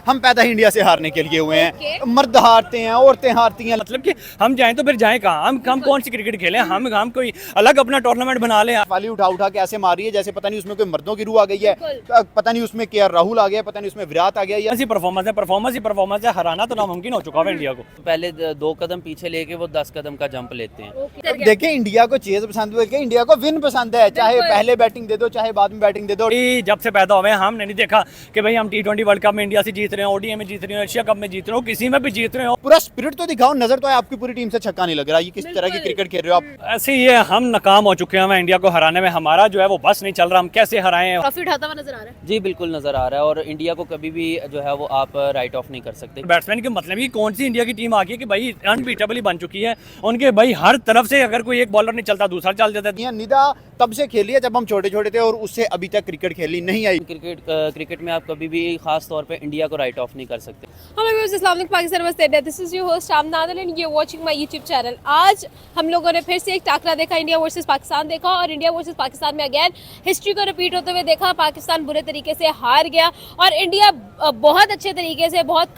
हम पैदा ही इंडिया से हारने के लिए हुए हैं। मर्द हारते हैं, औरतें हारती हैं, मतलब कि हम जाएं तो फिर जाएं कहाँ? हम कौन सी क्रिकेट खेलें? हम कोई अलग अपना टूर्नामेंट बना लें। वाली उठा उठा के ऐसे मार रही है जैसे पता नहीं उसमें कोई मर्दों की रूह आ गई है, पता नहीं उसमें के राहुल आ गया, पता नहीं उसमें विराट आ गया। ऐसी परफॉर्मेंस ही परफॉर्मेंस है। हराना तो नामुमकिन हो चुका है इंडिया को। पहले 2 कदम पीछे लेके वो 10 कदम का जंप लेते हैं। देखिए, इंडिया को चेज पसंद है, इंडिया को विन पसंद है, चाहे पहले बैटिंग दे दो चाहे बाद में बैटिंग दे दो। जब से पैदा हुए हमने नहीं देखा कि भाई हम T20 वर्ल्ड कप में इंडिया से जीत रहे हो, ODI में जीत रहे हो, एशिया कप में जीत रहे हो, किसी में भी जीत रहे हो। पूरा स्पिरिट तो दिखाओ, नजर तो है आपकी पूरी टीम से छक्का नहीं लग रहा। ये किस तरह की क्रिकेट खेल रहे हो आप? ऐसे ही हम नाकाम हो चुके हैं इंडिया को हराने में। हमारा जो है वो बस नहीं चल रहा, हम कैसे हराएं। ट्रॉफी उठाता हुआ नजर आ रहा है। जी बिल्कुल नज़र आ रहा है और इंडिया को कभी भी जो है वो आप राइट ऑफ नहीं कर सकते। बैट्समैन के मतलब कि कौन सी इंडिया की टीम आ गई कि भाई अनबीटेबल ही बन चुकी है उनके। भाई हर तरफ से अगर कोई एक बॉलर नहीं चलता दूसरा चल जाता है। निदा तब से खेली है जब हम छोटे छोटे थे और उससे अभी तक क्रिकेट खेली नहीं आई। क्रिकेट में आप कभी भी खास तौर पे इंडिया को राइट ऑफ नहीं कर सकते। हेलो व्यूअर्स, अस्सलाम वालेकुम, पाकिस्तान नमस्ते। This is your host Sham Nadal and you are watching my YouTube channel. आज हम लोगों ने फिर से एक टाकरा देखा, इंडिया वर्सेस पाकिस्तान देखा और इंडिया वर्सेस पाकिस्तान में अगेन हिस्ट्री को रिपीट होते हुए देखा। पाकिस्तान बुरे तरीके से हार गया और इंडिया बहुत अच्छे तरीके से, बहुत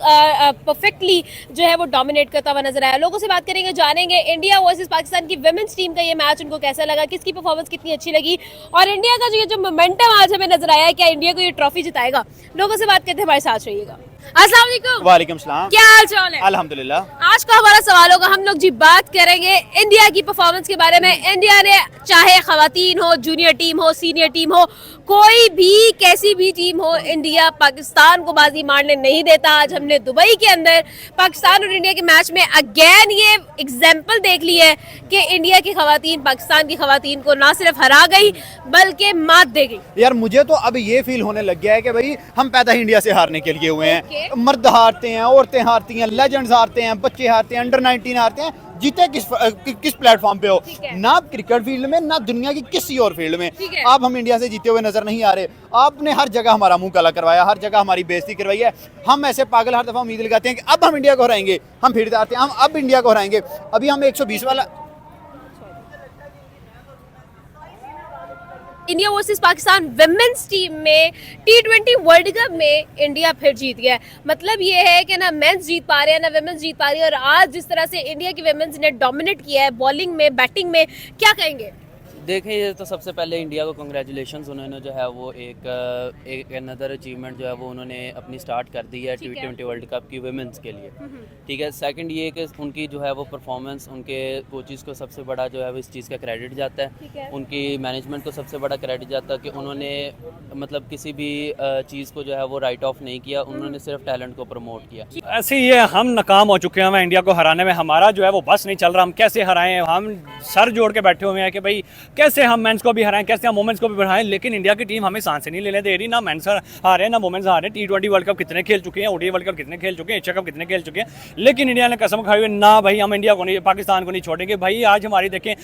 परफेक्टली जो है वो डोमिनेट करता हुआ नजर आया। लोगों से बात करेंगे, जानेंगे इंडिया वर्सेस पाकिस्तान की विमेंस टीम का ये मैच उनको कैसा लगा, किसकी परफॉर्मेंस कितनी अच्छी लगी और इंडिया का जो मोमेंटम आज हमें नजर आया है, क्या इंडिया को ये ट्रॉफी जिताएगा। लोगों से बात करते हैं, हमारे साथ रहिएगा। अस्सलाम वालेकुम। वालेकुम सलाम। क्या हाल चाल है? अल्हम्दुलिल्लाह। आज का हमारा सवाल होगा, हम लोग जी बात करेंगे इंडिया की परफॉर्मेंस के बारे में। इंडिया ने, चाहे खवातीन हो, जूनियर टीम हो, सीनियर टीम हो, कोई भी कैसी भी टीम हो, इंडिया पाकिस्तान को बाजी मारने नहीं देता। आज हमने दुबई के अंदर पाकिस्तान और इंडिया के मैच में अगेन ये एग्जाम्पल देख ली है कि इंडिया की खवातीन पाकिस्तान की खवातीन को ना सिर्फ हरा गई बल्कि मात दे गई। यार मुझे तो अब ये फील होने लग गया है कि भाई हम पैदा ही इंडिया से हारने के लिए हुए हैं। मर्द हारते हैं, औरतें हारती हैं, लेजेंड्स हारते हैं, बच्चे हारते हैं, अंडर 19 हारते हैं। जीते किस प्लेटफॉर्म पे हो, ना क्रिकेट फील्ड में ना दुनिया की किसी और फील्ड में आप हम इंडिया से जीते हुए नजर नहीं आ रहे। आपने हर जगह हमारा मुंह काला करवाया, हर जगह हमारी बेइज्जती करवाई है। हम ऐसे पागल हर दफा उम्मीद लगाते हैं कि अब हम इंडिया को हराएंगे, हम फिर आते हैं हम अब इंडिया को हराएंगे। अभी हम 120 वाला India versus Pakistan women's team में T20 वर्ल्ड कप में इंडिया फिर जीत गया। मतलब ये है कि ना मेंस जीत पा रहे हैं ना विमेंस जीत पा रही है। और आज जिस तरह से इंडिया की विमेंस ने डोमिनेट किया है बॉलिंग में, बैटिंग में, क्या कहेंगे? देखिए तो सबसे पहले इंडिया को कंग्रेचुलेशंस, उन्होंने जो है वो एक अनदर अचीवमेंट जो है वो उन्होंने अपनी स्टार्ट कर दी है T20 वर्ल्ड कप की वुमेन्स के लिए। ठीक है, सेकंड ये कि उनकी जो है वो परफॉर्मेंस, उनके कोचेस को सबसे बड़ा जो है वो इस चीज़ का क्रेडिट जाता है, उनकी मैनेजमेंट को सबसे बड़ा क्रेडिट जाता है कि उन्होंने मतलब किसी भी चीज़ को जो है वो राइट ऑफ नहीं किया, उन्होंने सिर्फ टैलेंट को प्रमोट किया। ऐसे ही हम नाकाम हो चुके हैं इंडिया को हराने में। हमारा जो है वो बस नहीं चल रहा, हम कैसे हराएं। हम सर जोड़ के बैठे हुए हैं कि भाई कैसे हम मेंस को भी हराएं, कैसे हम वुमेन्स को भी बढ़ाएं। लेकिन इंडिया की टीम हमें सांसें नहीं लेने दे रही, ना मेंस हारे ना वुमेन्स हारे। T20 वर्ल्ड कप कितने खेल चुके हैं, ODI वर्ल्ड कप कितने खेल चुके हैं, एशिया कप कितने खेल चुके हैं, लेकिन इंडिया ने कसम खाई हुई ना भाई हम इंडिया को नहीं, पाकिस्तान को नहीं छोड़ेंगे। भाई आज हमारी देखें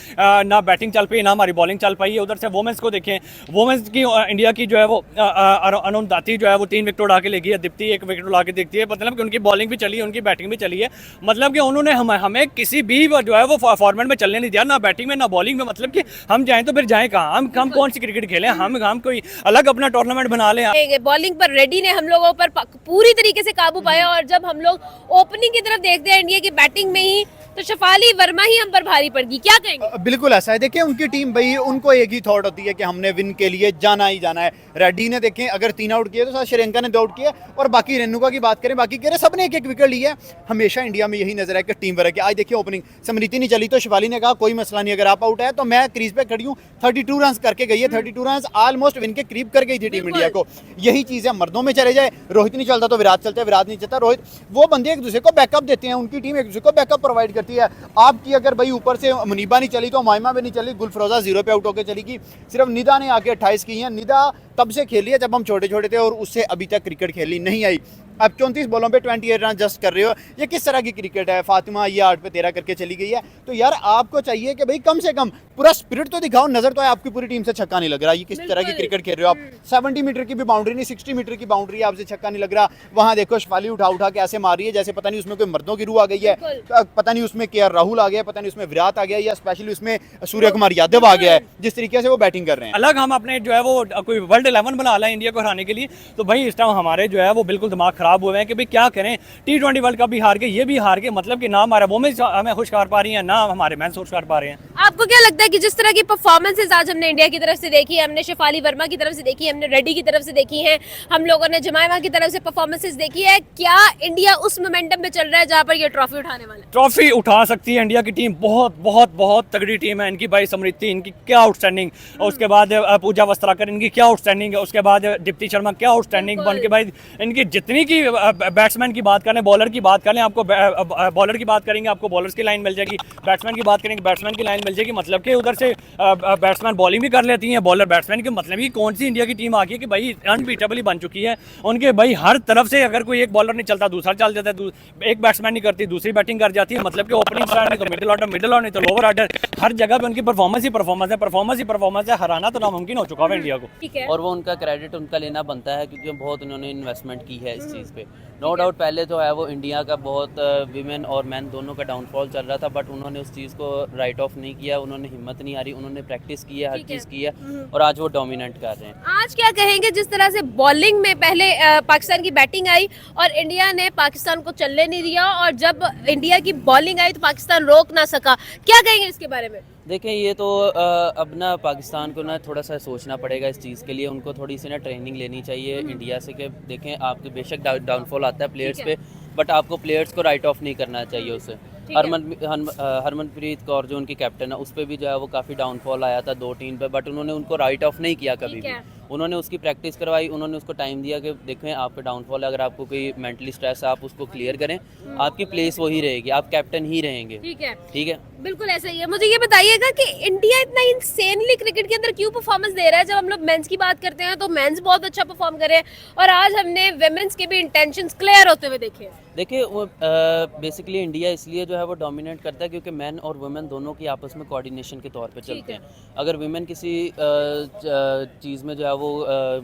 ना बैटिंग चल पाई ना हमारी बॉलिंग चल पाई है। उधर से वुमेन्स को देखें, वुमेन्स की इंडिया की जो है वो अरुण दाती जो है वो 3 विकेट उड़ा के लेगी है, दीप्ति 1 विकेट उड़ा के देखती है। मतलब कि उनकी बॉलिंग भी चली है, उनकी बैटिंग भी चली है। मतलब कि उन्होंने हमें किसी भी जो है वो फॉर्मेट में चलने नहीं दिया, ना बैटिंग में ना बॉलिंग में। मतलब कि हम जाएं तो फिर जाएं कहाँ? हम कौन सी क्रिकेट खेलें? हम कोई अलग अपना टूर्नामेंट बना लें। बॉलिंग पर रेडी ने हम लोगों पर पूरी तरीके से काबू पाया और जब हम लोग ओपनिंग की तरफ देखते हैं इंडिया की बैटिंग में ही, तो शफाली वर्मा ही हम पर भारी पड़ गई। क्या कहेंगे? बिल्कुल ऐसा है। देखिए उनकी टीम भाई, उनको एक ही थॉट होती है कि हमने विन के लिए जाना ही जाना है। रेड्डी ने देखें अगर 3 आउट किए तो साथ श्रीलंका ने 2 आउट किए और बाकी रेणुका की बात करें, बाकी कह रहे सबने 1-1 विकेट लिया। हमेशा इंडिया में यही नजर है कि टीम वर्क है। आज देखिए ओपनिंग समृति नहीं चली तो शिवाली ने कहा कोई मसला नहीं, अगर आप आउट है तो मैं क्रीज पे खड़ी हूँ। 32 रन करके गई है, 32 रन ऑलमोस्ट विन के करीब कर गई थी टीम इंडिया को। यही चीज है, मर्दों में चले जाए, रोहित नहीं चलता तो विराट चलता है, विराट नहीं चलता रोहित। वो बंदे एक दूसरे को बैकअप देते हैं, उनकी टीम एक दूसरे को बैकअप प्रोवाइड करती है। आपकी अगर भाई ऊपर से मुनीबा नहीं चली तो मायमा भी नहीं चली, गुलफरोजा 0 पे आउट होकर चली गई। सिर्फ निदा ने आके 28 की है। निदा तब से खेली है जब हम छोटे छोटे थे और उससे अभी तक क्रिकेट खेली नहीं आई। अब 34 बॉलों पे 28 रन जस्ट कर रहे हो, ये किस तरह की क्रिकेट है? फातिमा ये 8 पे 13 करके चली गई है। तो यार आपको चाहिए कि भाई कम से कम पूरा स्पिरिट तो दिखाओ, नजर तो है आपकी पूरी टीम से छक्का नहीं लग रहा। ये किस तरह की क्रिकेट खेल रहे हो आप? 70 मीटर की भी बाउंड्री नहीं, 60 मीटर की बाउंड्री, आपसे छक्का नहीं लग रहा। वहां देखो शफाली उठा उठा के ऐसे मार रही है जैसे पता नहीं उसमें कोई मर्दों की रूह आ गई है, पता नहीं उसमें के राहुल आ गया, पता नहीं उसमें विराट आ गया या स्पेशली उसमें सूर्य कुमार यादव आ गया है। जिस तरीके से वो बैटिंग कर रहे हैं, अलग हम अपने जो है वो कोई वर्ल्ड वर्ल्ड 11 बना ला इंडिया को हराने के लिए, तो भाई इस टाइम हमारे जो है वो बिल्कुल दिमाग खराब हुए हैं कि भाई क्या करें। T20 वर्ल्ड कप भी हार के, ये भी हार के, मतलब कि ना हमारा वोमेंस हमें खुश कर पा रही है, ना हमारे मेंस खुश कर पा रहे हैं। आपको क्या लगता है कि जिस तरह की परफॉर्मेंसेज आज हमने इंडिया की तरफ से देखी है, हमने शेफाली वर्मा की तरफ से देखी है, हमने रेड्डी की तरफ से देखी है, हम लोगों ने जमाइमा की तरफ से परफॉर्मेंसेज देखी है, क्या इंडिया उस मोमेंटम पे चल रहा है जहां पर ये ट्रॉफी उठाने वाला है? ट्रॉफी उठा सकती है इंडिया की टीम, बहुत बहुत बहुत तगड़ी टीम है इनकी भाई। स्मृति इनकी क्या आउटस्टैंडिंग, और उसके बाद पूजा वस्त्राकर इनकी क्या आउटस्टैंडिंग है, उसके बाद दीप्ति शर्मा क्या आउटस्टैंडिंग बन के भाई। इनकी जितनी की बैट्समैन की बात करें, बॉलर की बात करें, आपको बॉलर की बात करेंगे आपको बॉलर्स की लाइन मिल जाएगी, बैट्समैन की बात करेंगे बैट्समैन की लाइन मिल जाएगी। मतलब कि उधर से बैट्समैन बॉलिंग भी कर लेती हैं, बॉलर बैट्समैन की, मतलब कि कौन सी इंडिया की टीम आ गई है कि भाई अनबीटेबल बन चुकी है उनके भाई। हर तरफ से अगर कोई एक बॉलर नहीं चलता दूसरा चल जाता है, एक बैट्समैन नहीं करती दूसरी बैटिंग कर जाती है। मतलब कि ओपनिंग स्टार नहीं तो मिडिल ऑर्डर, मिडिल ऑर्डर नहीं तो लोअर ऑर्डर, हर जगह पे उनकी परफॉर्मेंस ही परफॉर्मेंस है, परफॉर्मेंस ही परफॉर्मेंस है। हराना तो नामुमकिन हो चुका है इंडिया को। ठीक है, और वो उनका क्रेडिट उनका लेना बनता है क्योंकि बहुत उन्होंने इन्वेस्टमेंट की है इस चीज़ पे। नो डाउट पहले जो है वो इंडिया का बहुत विमेन और मैन दोनों का डाउनफॉल चल रहा था, बट उन्होंने उस चीज़ को राइट ऑफ नहीं किया, उन्होंने हिम्मत नहीं हारी, उन्होंने प्रैक्टिस की है, हर चीज़ की है और आज वो डोमिनेट कर रहे हैं। आज क्या कहेंगे जिस तरह से बॉलिंग में पहले पाकिस्तान की बैटिंग आई और इंडिया ने पाकिस्तान को चलने नहीं दिया, और जब इंडिया की बॉलिंग आई तो पाकिस्तान रोक ना सका, क्या कहेंगे इसके बारे में? देखें ये तो अब ना पाकिस्तान को ना थोड़ा सा सोचना पड़ेगा इस चीज़ के लिए, उनको थोड़ी सी ना ट्रेनिंग लेनी चाहिए इंडिया से कि देखें आपके बेशक डाउनफॉल आता है प्लेयर्स पे, बट आपको प्लेयर्स को राइट ऑफ नहीं करना चाहिए उसे। हरमनप्रीत कौर जो उनकी कैप्टन है उस पर भी जो है वो काफ़ी डाउनफॉल आया था 2-3 पे, बट उन्होंने उनको राइट ऑफ नहीं किया कभी भी। उन्होंने उसकी प्रैक्टिस करवाई, उन्होंने उसको टाइम दिया कि देखें आपका डाउनफॉल है, अगर आपको कोई मेंटली स्ट्रेस है आप उसको क्लियर करें, आपकी प्लेस वही रहेगी, आप कैप्टन ही रहेंगे। ठीक है, बिल्कुल ऐसा ही है। मुझे ये बताइएगा कि इंडिया इतना इंसेनली क्रिकेट के अंदर क्यों परफॉर्मेंस दे रहा है? जब हम लोग मेंस की बात करते हैं तो मेंस बहुत अच्छा परफॉर्म करे हैं, और आज हमने वुमेन्स के भी इंटेंशंस क्लियर होते हुए देखे हैं। देखिए वो बेसिकली इंडिया इसलिए जो है वो डोमिनेट करता है क्योंकि मैन और वुमेन दोनों की आपस में कोऑर्डिनेशन के तौर पे चलते हैं। अगर वुमेन किसी चीज़ में जो है वो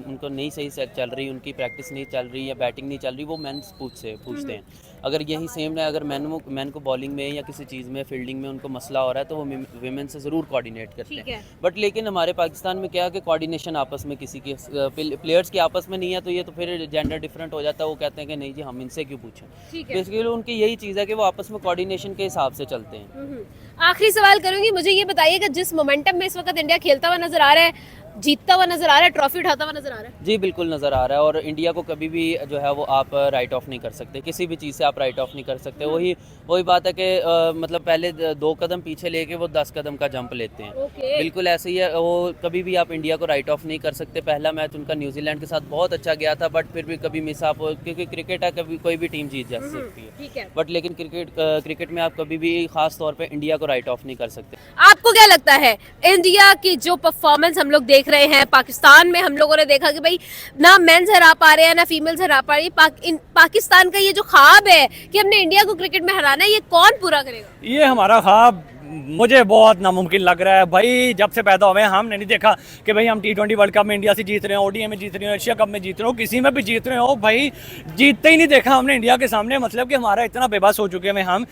उनको नहीं सही से चल रही, उनकी प्रैक्टिस नहीं चल रही या बैटिंग नहीं चल रही, वो मैन पूछते हैं। अगर यही सेम है, अगर मैन को बॉलिंग में या किसी चीज़ में फील्डिंग में उनको मसला हो रहा है तो वो विमेन से ज़रूर कोऑर्डिनेट करते हैं। बट लेकिन हमारे पाकिस्तान में क्या है कि कोऑर्डिनेशन आपस में किसी के प्लेयर्स की आपस में नहीं है, तो ये तो फिर जेंडर डिफरेंट हो जाता है। वो कहते हैं कि नहीं जी हम इनसे क्यों पूछें। बेसिकली उनकी यही चीज़ है कि वो आपस में कोऑर्डिनेशन के हिसाब से चलते हैं। आखिरी सवाल करूंगी, मुझे ये बताइएगा जिस मोमेंटम में इस वक्त इंडिया खेलता हुआ नजर आ रहा है, जीतता हुआ नजर आ रहा है, ट्रॉफी उठाता हुआ नजर आ रहा है? जी बिल्कुल नज़र आ रहा है, और इंडिया को कभी भी जो है वो आप राइट ऑफ नहीं कर सकते, किसी भी चीज़ से आप राइट ऑफ नहीं कर सकते। वही बात है कि मतलब पहले 2 कदम पीछे लेके वो 10 कदम का जंप लेते हैं। बिल्कुल ऐसे ही है, वो कभी भी आप इंडिया को राइट ऑफ नहीं कर सकते। पहला मैच उनका न्यूजीलैंड के साथ बहुत अच्छा गया था, बट फिर भी कभी मिस आप, क्योंकि क्रिकेट है कभी कोई भी टीम जीत जा सकती है, बट लेकिन क्रिकेट में आप कभी भी खास तौर पर इंडिया को राइट ऑफ नहीं कर सकते। आपको क्या लगता है इंडिया की जो परफॉर्मेंस हम लोग देख रहे हैं, पाकिस्तान में हम लोगों ने देखा कि भाई ना मेंस हरा पा रहे हैं ना फीमेल्स हरा पा रही, पाकिस्तान का ये जो ख्वाब है कि हमने इंडिया को क्रिकेट में हराना है, ये कौन पूरा करेगा? ये हमारा ख्वाब मुझे बहुत नामुमकिन लग रहा है भाई। जब से पैदा हुए हमने नहीं देखा कि भाई हम T20 वर्ल्ड कप में इंडिया से जीत रहे हो, ODI में जीत रहे हो, एशिया कप में जीत रहे हो, किसी में भी जीत रहे हो भाई, जीतते ही नहीं देखा हमने इंडिया के सामने। मतलब कि हमारा इतना बेबस हो चुके हैं हम।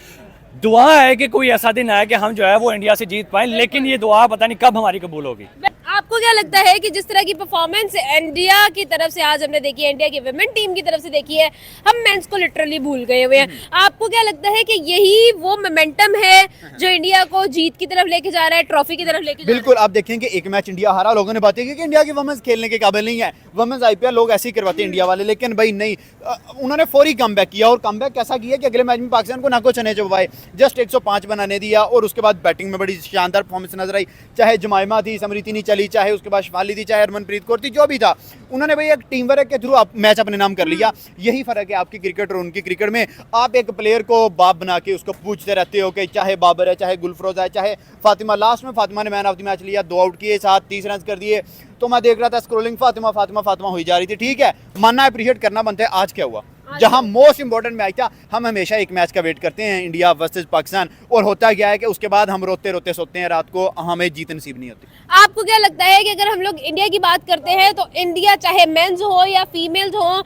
दुआ है कि कोई ऐसा दिन आए कि हम जो है वो इंडिया से जीत पाएं, लेकिन ये दुआ पता नहीं कब हमारी कबूल होगी। आपको क्या लगता है कि जिस तरह की परफॉर्मेंस इंडिया की तरफ से आज हमने देखी है, इंडिया की वुमेन टीम की तरफ से देखी है, हम मेंस को लिटरली भूल गए हुए हैं। आपको क्या लगता है कि यही वो मोमेंटम है जो इंडिया को जीत की तरफ लेके जा रहा है, ट्रॉफी की तरफ लेके जा रहा है? बिल्कुल, आप देखेंगे एक मैच इंडिया हारा, लोगों ने बातें की कि इंडिया की वुमेन्स खेलने के काबिल नहीं है, वुमेन्स IPL लोग ऐसे ही करवाते हैं इंडिया वाले, लेकिन भाई नहीं, उन्होंने फौरी कमबैक किया, और कमबैक कैसा किया कि अगले मैच में पाकिस्तान को नाको चने चबवाए, जस्ट 105 बनाने दिया, और उसके बाद बैटिंग में बड़ी शानदार परफॉर्मेंस नजर आई। चाहे जमाइमा थी, स्मृति नहीं चली, चाहे उसके बाद शेफाली थी, चाहे हरमनप्रीत कौर थी, जो भी था, उन्होंने भाई एक टीम वर्क के थ्रू मैच अपने नाम कर लिया। यही फर्क है आपकी क्रिकेट और उनकी क्रिकेट में। आप एक प्लेयर को बाप बना के उसको पूछते रहते हो कि चाहे बाबर है, चाहे गुलफरोज है, चाहे फातिमा, लास्ट में फातिमा ने मैन ऑफ द मैच लिया, 2 आउट किए, 30 रन कर दिए, तो मैं देख रहा था स्क्रोलिंग, फातिमा फातिमा फातिमा हुई जा रही थी। ठीक है, मानना अप्रिशिएट करना बनता है। आज क्या हुआ? जहां मोस्ट इंपॉर्टेंट मैच था। हम हमेशा एक मैच का वेट करते हैं, इंडिया वर्सेस पाकिस्तान, और होता क्या है कि उसके बाद हम रोते रोते सोते हैं रात को, हमें जीत नसीब नहीं होती। आपको क्या लगता है कि अगर हम लोग इंडिया की बात करते हैं तो इंडिया चाहे मेंस हो या फीमेल्स हो,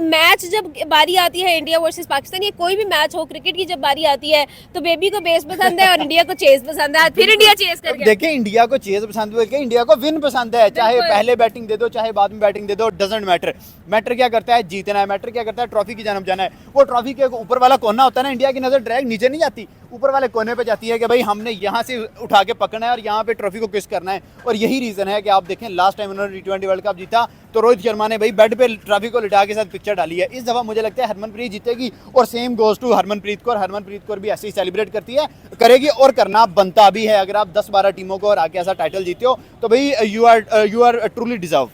मैच जब बारी आती है इंडिया वर्सेस पाकिस्तान या कोई भी मैच हो क्रिकेट की जब बारी आती है तो बेबी को बेस पसंद है और इंडिया को चेस पसंद है, फिर इंडिया चेस करके देखिए इंडिया को चेज पसंद है, इंडिया को विन पसंद है, चाहे बिल्कुल। पहले बैटिंग दे दो चाहे बाद में बैटिंग दे दो, डजंट मैटर। मैटर क्या करता है, जीतना है। मैटर क्या करता है, ट्रॉफी की जानब जाना है। वो ट्रॉफी के ऊपर वाला कोना होता है ना, इंडिया की नजर डायरेक्ट नीचे नहीं जाती, ऊपर वाले कोने पे जाती है कि भाई हमने यहाँ से उठा के पकड़ना है और यहाँ पे ट्रॉफी को किस करना है। और यही रीजन है कि आप देखें लास्ट टाइम उन्होंने T20 वर्ल्ड कप जीता तो रोहित शर्मा ने भाई बेड पे ट्रॉफी को लिटा के साथ पिक्चर डाली है। इस दफा मुझे लगता है हरमनप्रीत जीतेगी और same goes to Harmanpreet Kaur. Harmanpreet Kaur भी ऐसे ही सेलिब्रेट करती है, करेगी और करना बनता भी है। अगर आप 10-12 टीमों को हरा के ऐसा टाइटल जीते हो तो भाई यू आर ट्रूली डिजर्व।